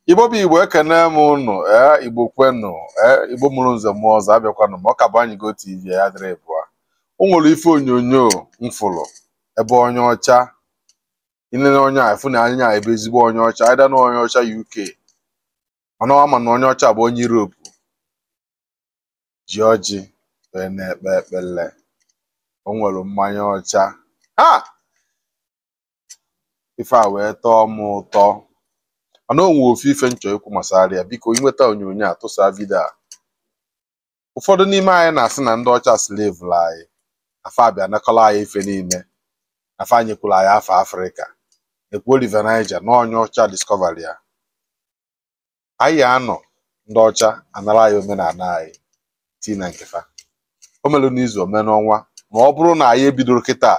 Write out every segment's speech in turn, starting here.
Igbo bụ Igbo ekene m unu Igbo kwenu Igbo mụrụ nze m ọzọ abịakwanụ m ọka bụ anyị go TV ya dịrị bụa. O nwere ife onyonyo mfụlụ ebe onye ọcha inene onye a ifu na anya ebe ezigbo onye ọcha aida na onye ọcha UK mana ama na onye ọcha bụ onye Europe ji ọjị wee na-ekpe ekpele. O nwere mmanya ọcha ife a wee tọọ m ụtọ. Mana o nwere ofu ife nchọ ikwu masara ya, biko inweta onyonyo a tụsa vidio a. Ụfọdụ n'ime anyị na-asị na ndị ọcha slave la anyị afa abịa nakọla anyị ife niile afa anyị kwuru anyị afọ Afrịka ekwu Oliver Niger na onye ọcha discover ya. Anyị anọ ndị ọcha anara anyị omenala anyị tii na nkefa o melu n'izu ome n'ọnwa ma ọ bụrụ na anyị ebidoro kịta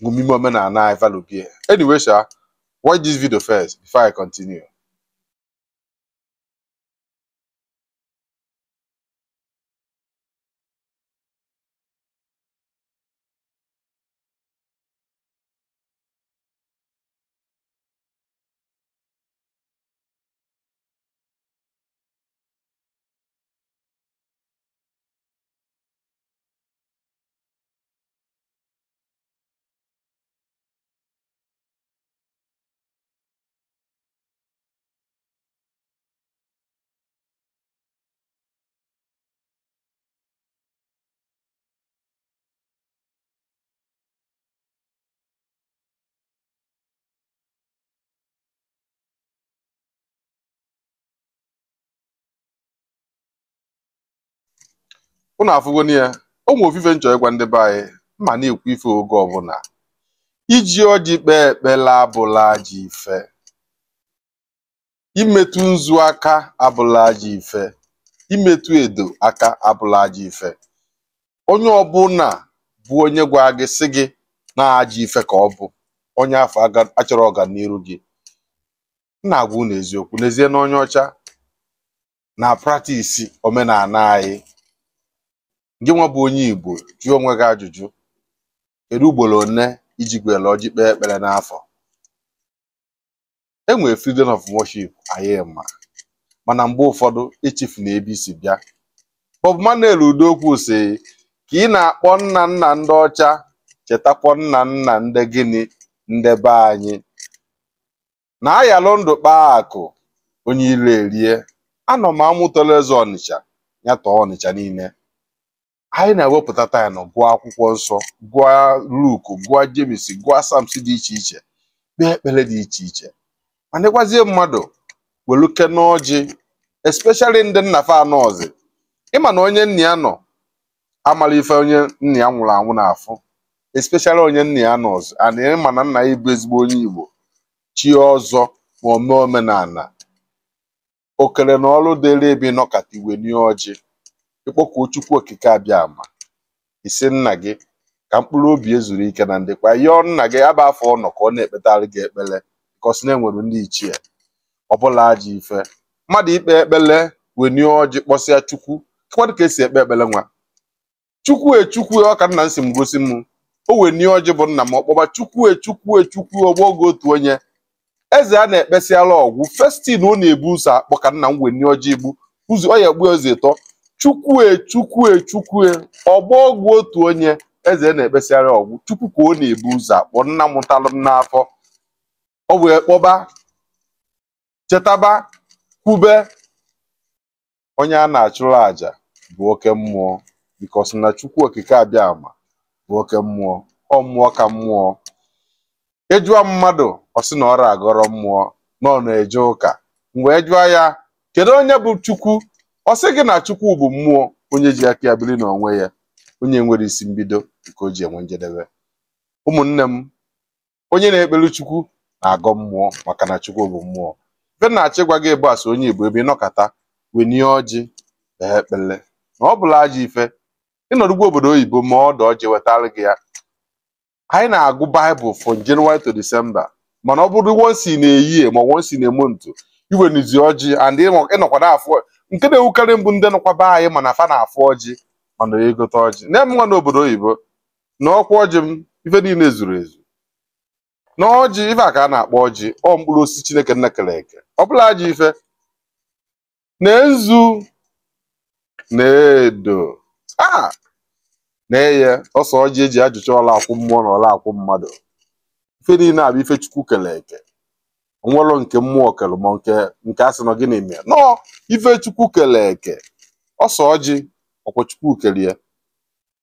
ngụmime omenala anyị valubie. Anyway sha, watch this video first before I continue. Unu afụgoni ya, o nwe ofufe nchọ ịgwa ndị be anyị ma na-ekwu ife oge ọbụla. Iji ọjị kpee ekpele abụla ajọ ife, imetụ nzu aka abụla ajọ ife, imetụ edo aka abụla ajọ ife. Onye ọbụla bụ onye gwa gị sị gị na ajọ ife ka ọ bụ onye afọ achọrọ ọganiru gị. Na-agwa unu eziokwu, n'ezie na onye ọcha na praktisi omenala anyị. Gị nwa bụ onye Igbo jụọ onwe gị ajụjụ, kedu ugboro one iji gwele ọjị kpee ekpere n'afọ? Enwere freedom of worship anyị ma, mana mgbe ụfọdụ echefu na ebe isi bịa. Bob Manuel Udokwu sị ka ị na-akpọ nna nna ndị ọcha chetakwa nna nna ndị gịnị ndị be anyị. Na ayalụ ndụ kpaa akụ onye ile erie. Anọ m amụtala eze Ọnịcha ya tọọ Ọnịcha niile. Anyị na-ewepụta time gụọ akwụkwọ nsọ, gụọ Luke, gụọ James, gụọ Psalms dị iche iche, kpee ekpere dị iche iche. Ma dịkwazie mmadụ weluke n'ọjị, especially ndị nna fa anọzi. Ịma na onye nna ya nọ amala ife onye nna ya nwụrụ anwụ n'afọ, especially onye nna ya nọzi and ịma na nna ya bụ ezigbo onye Igbo chi ọzọ ma ome omenala. Okere na ọrụ dịrị ebe nọkata iwe nye ọjị ịkpọkuo Chukwu okike abịa ama isi nna gị ka mkpụrụ obi ezuru ike na ndịkwa yọọ nna gị aba afọ ọnọ ka ọ na-ekpetara gị ekpele because na enwere ndị ichie ọbụla ajọ ife. Mmadụ ikpe ekpele wenye ọjị kpọsịa Chukwu kwadụ ka esi ekpe ekpele nwa Chukwu echukwu ọ ka nna nsị m gosi m o wenye ọjị bụ nna m ọkpọba Chukwu echukwu ọgbọ oge otu onye eze a na-ekpesịala ọgwụ festin ọ na-ebu ụzọ akpọ ka nna m wenye ọjị igbu ụzọ ọ ya egbu eze tọ Chukwu ọgbọ ọgwụ otu onye eze na-ekpesịara ọgwụ Chukwu ka ọ na-ebu ụzọ akpọ nna mụtalụ m n'afọ. Ọ wee kpọba chetaba kwube onye a na-achụrụ àjà bụ oke mmụọ because na Chukwu okike abịa ama bụ oke mmụọ, ọ mmụọ ka mmụọ. Ejụọ mmadụ ọ sị na ọrụ agọrọ mmụọ nọ na-eje ụka mgbe ejụọ ya kedu onye bụ Chukwu ọ sị gị na Chukwu bụ mmụọ onye ji aka ya biri n'onwe ya, onye nwere isi mbido nke o ji enwe njedebe. Ụmụnne m, onye na-ekpere Chukwu na-agọ mmụọ maka na Chukwu bụ mmụọ. Ife na-achọ ịgwa gị bụ asị onye Igbo ebe ịnọkọta wenye ọjị kpee ekpele na ọ bụla ajọ ife ịnọdụgwa obodo oyibo ma ọ dị ọjị wetara gị ya. Anyị na-agụ Baịbụl from January to December mana ọ bụrụ once in a year ma once in a month iwenizi ọjị and ịnọkwado afọ nke na-ewukarị mbụ ndị nọkwa be anyị mana fa na-afụ ọjị mana egote ọjị na-eme nwa n'obodo oyibo na ọkwa ọjị m ife niile zuru ezu na ọjị ife a ka a na-akpọ ọjị ọ mkpụrụ osisi Chineke nna kere eke ọ bụla ajọ ife na-ezu na-edo na-eye ọsọ ọjị eji ajụcha ọla akwụ mmụọ na ọla akwụ mmadụ ife niile abụ ife Chukwu kere eke onwelo nke mmụọ kere ma nke asị na gịnị mee nọ ife Chukwu kere eke ọsọ ọjị ọkwa Chukwu kere ya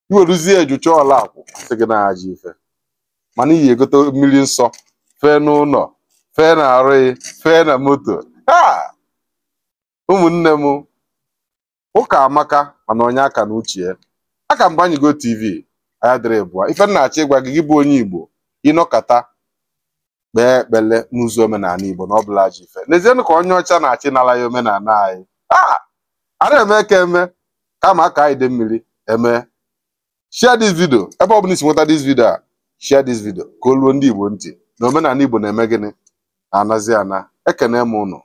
iweruzie ejucha ọla akwụ asị gị na ajọ ife mana iyi egote mmiri nsọ fee n'ụlọ fee na arụghị fee na moto ụmụnne m ụka amaka mana onye aka na uche ya aka mgbanyigo TV anya dịrị bụa ife nna-achọ ịgwa gị bụ onye Igbo ịnọkọta kpee ekpele n'ụzọ omenala Igbo na ọ bụla ajọ ife n'ezienụ ka onye ọcha na-achị nala ya omenala anyị a na-eme ka eme kama aka anyị dị mmiri eme share this video ebe ọ bụla isi nweta this video a share this video ka o ruo ndị Igbo ntị na omenala Igbo na-eme gịnị na-anazi ana ekene m ụnụ